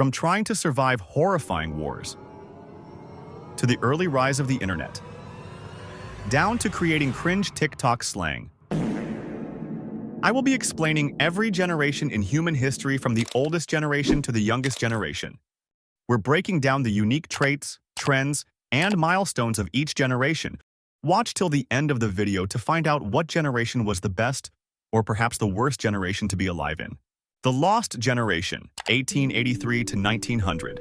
From trying to survive horrifying wars, to the early rise of the internet, down to creating cringe TikTok slang. I will be explaining every generation in human history from the oldest generation to the youngest generation. We're breaking down the unique traits, trends, and milestones of each generation. Watch till the end of the video to find out what generation was the best, or perhaps the worst generation to be alive in. The Lost Generation, 1883 to 1900.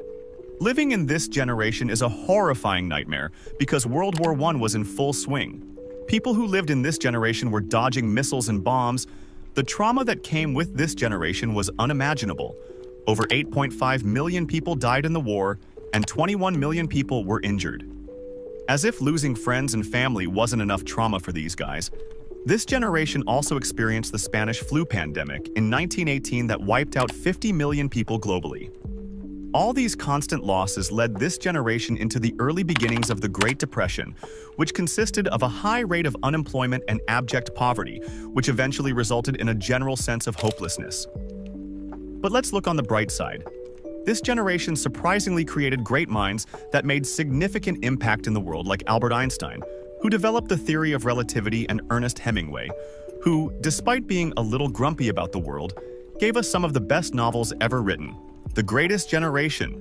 Living in this generation is a horrifying nightmare because World War I was in full swing. People who lived in this generation were dodging missiles and bombs. The trauma that came with this generation was unimaginable. Over 8.5 million people died in the war, and 21 million people were injured. As if losing friends and family wasn't enough trauma for these guys, this generation also experienced the Spanish flu pandemic in 1918 that wiped out 50 million people globally. All these constant losses led this generation into the early beginnings of the Great Depression, which consisted of a high rate of unemployment and abject poverty, which eventually resulted in a general sense of hopelessness. But let's look on the bright side. This generation surprisingly created great minds that made significant impact in the world, like Albert Einstein, who developed the theory of relativity, and Ernest Hemingway, who, despite being a little grumpy about the world, gave us some of the best novels ever written. The Greatest Generation,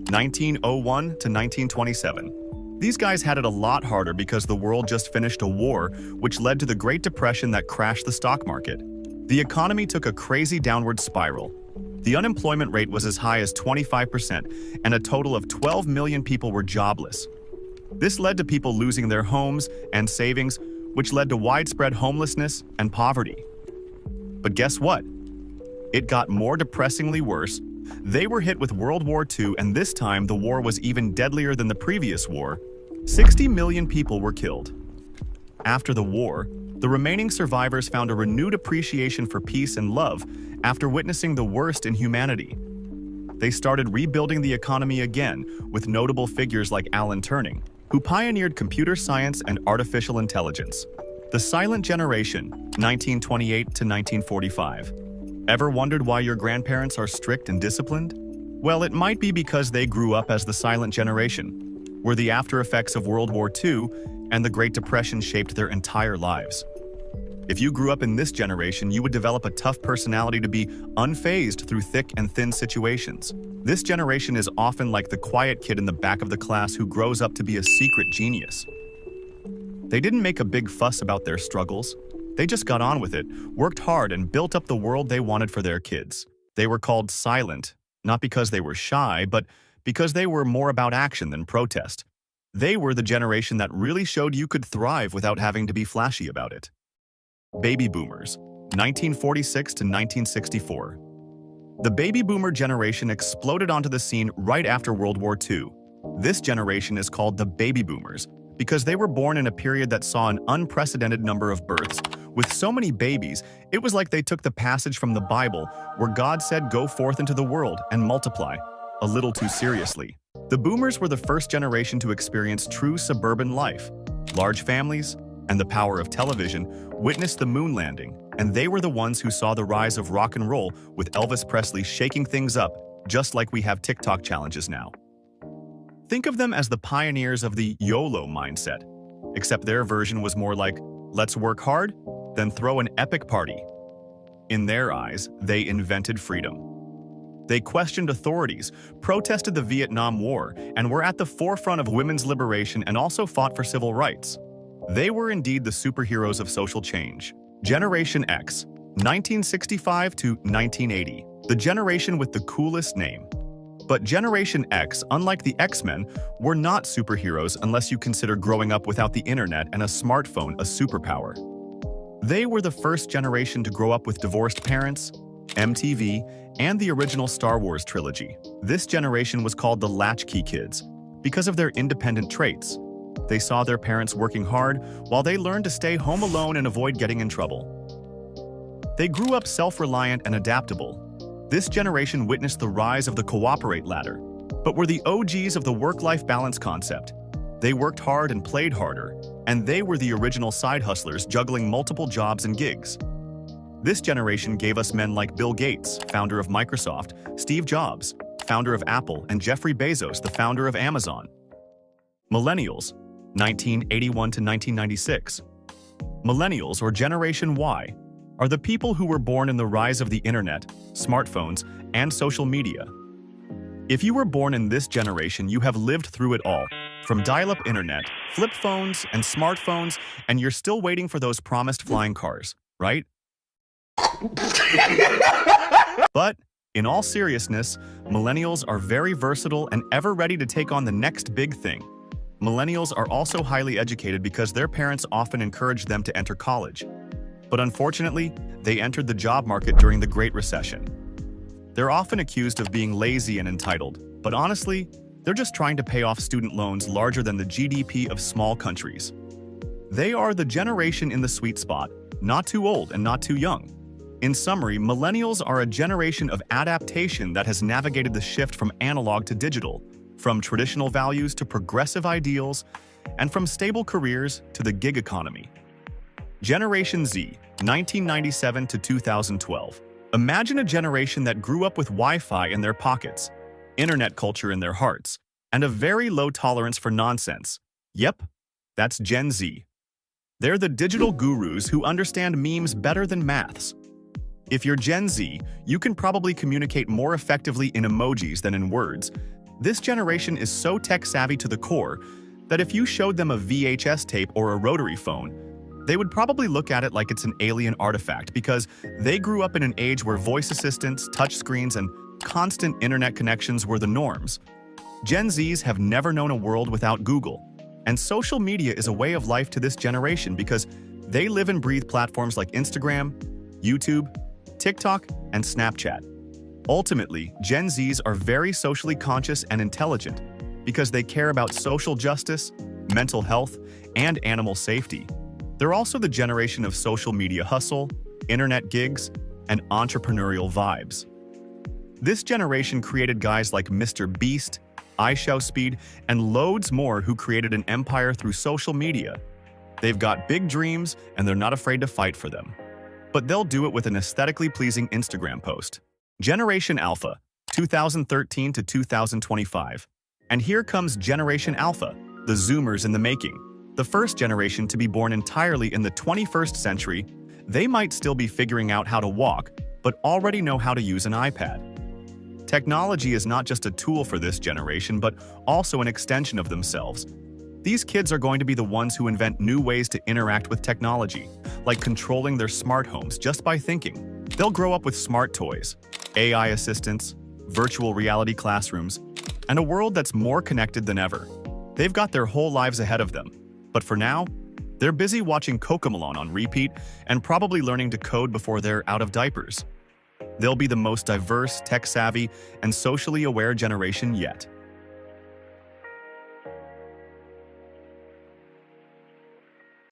1901 to 1927. These guys had it a lot harder because the world just finished a war, which led to the Great Depression that crashed the stock market. The economy took a crazy downward spiral. The unemployment rate was as high as 25%, and a total of 12 million people were jobless. This led to people losing their homes and savings, which led to widespread homelessness and poverty. But guess what? It got more depressingly worse. They were hit with World War II, and this time the war was even deadlier than the previous war. 60 million people were killed. After the war, the remaining survivors found a renewed appreciation for peace and love after witnessing the worst in humanity. They started rebuilding the economy again with notable figures like Alan Turing, who pioneered computer science and artificial intelligence. The Silent Generation, 1928 to 1945. Ever wondered why your grandparents are strict and disciplined? Well, it might be because they grew up as the Silent Generation, where the after effects of World War II and the Great Depression shaped their entire lives. If you grew up in this generation, you would develop a tough personality to be unfazed through thick and thin situations. This generation is often like the quiet kid in the back of the class who grows up to be a secret genius. They didn't make a big fuss about their struggles. They just got on with it, worked hard, and built up the world they wanted for their kids. They were called silent, not because they were shy, but because they were more about action than protest. They were the generation that really showed you could thrive without having to be flashy about it. Baby Boomers, 1946 to 1964. The baby boomer generation exploded onto the scene right after World War II. This generation is called the Baby Boomers because they were born in a period that saw an unprecedented number of births. With so many babies, it was like they took the passage from the Bible where God said, "Go forth into the world and multiply," a little too seriously. The boomers were the first generation to experience true suburban life. Large families and the power of television witnessed the moon landing, and they were the ones who saw the rise of rock and roll, with Elvis Presley shaking things up, just like we have TikTok challenges now. Think of them as the pioneers of the YOLO mindset, except their version was more like, let's work hard, then throw an epic party. In their eyes, they invented freedom. They questioned authorities, protested the Vietnam War, and were at the forefront of women's liberation and also fought for civil rights. They were indeed the superheroes of social change. Generation X, 1965 to 1980, the generation with the coolest name. But Generation X, unlike the X-Men, were not superheroes unless you consider growing up without the internet and a smartphone a superpower. They were the first generation to grow up with divorced parents, MTV, and the original Star Wars trilogy. This generation was called the Latchkey Kids because of their independent traits. They saw their parents working hard while they learned to stay home alone and avoid getting in trouble. They grew up self-reliant and adaptable. This generation witnessed the rise of the cooperate ladder, but were the OGs of the work-life balance concept. They worked hard and played harder, and they were the original side hustlers juggling multiple jobs and gigs. This generation gave us men like Bill Gates, founder of Microsoft, Steve Jobs, founder of Apple, and Jeffrey Bezos, the founder of Amazon. Millennials, 1981 to 1996. Millennials, or Generation Y, are the people who were born in the rise of the internet, smartphones, and social media. If you were born in this generation, you have lived through it all, from dial-up internet, flip phones, and smartphones, and you're still waiting for those promised flying cars, right? But, in all seriousness, millennials are very versatile and ever ready to take on the next big thing. Millennials are also highly educated because their parents often encouraged them to enter college. But unfortunately, they entered the job market during the Great Recession. They're often accused of being lazy and entitled, but honestly, they're just trying to pay off student loans larger than the GDP of small countries. They are the generation in the sweet spot, not too old and not too young. In summary, millennials are a generation of adaptation that has navigated the shift from analog to digital, from traditional values to progressive ideals, and from stable careers to the gig economy. Generation Z, 1997 to 2012. Imagine a generation that grew up with Wi-Fi in their pockets, internet culture in their hearts, and a very low tolerance for nonsense. Yep, that's Gen Z. They're the digital gurus who understand memes better than maths. If you're Gen Z, you can probably communicate more effectively in emojis than in words. This generation is so tech-savvy to the core that if you showed them a VHS tape or a rotary phone, they would probably look at it like it's an alien artifact because they grew up in an age where voice assistants, touchscreens, and constant internet connections were the norms. Gen Zs have never known a world without Google, and social media is a way of life to this generation because they live and breathe platforms like Instagram, YouTube, TikTok, and Snapchat. Ultimately, Gen Zs are very socially conscious and intelligent because they care about social justice, mental health, and animal safety. They're also the generation of social media hustle, internet gigs, and entrepreneurial vibes. This generation created guys like Mr. Beast, iShowSpeed, and loads more who created an empire through social media. They've got big dreams and they're not afraid to fight for them. But they'll do it with an aesthetically pleasing Instagram post. Generation Alpha, 2013 to 2025. And here comes Generation Alpha, the Zoomers in the making. The first generation to be born entirely in the 21st century. They might still be figuring out how to walk, but already know how to use an iPad. Technology is not just a tool for this generation, but also an extension of themselves. These kids are going to be the ones who invent new ways to interact with technology, like controlling their smart homes just by thinking. They'll grow up with smart toys, AI assistants, virtual reality classrooms, and a world that's more connected than ever. They've got their whole lives ahead of them. But for now, they're busy watching Cocomelon on repeat and probably learning to code before they're out of diapers. They'll be the most diverse, tech-savvy, and socially aware generation yet.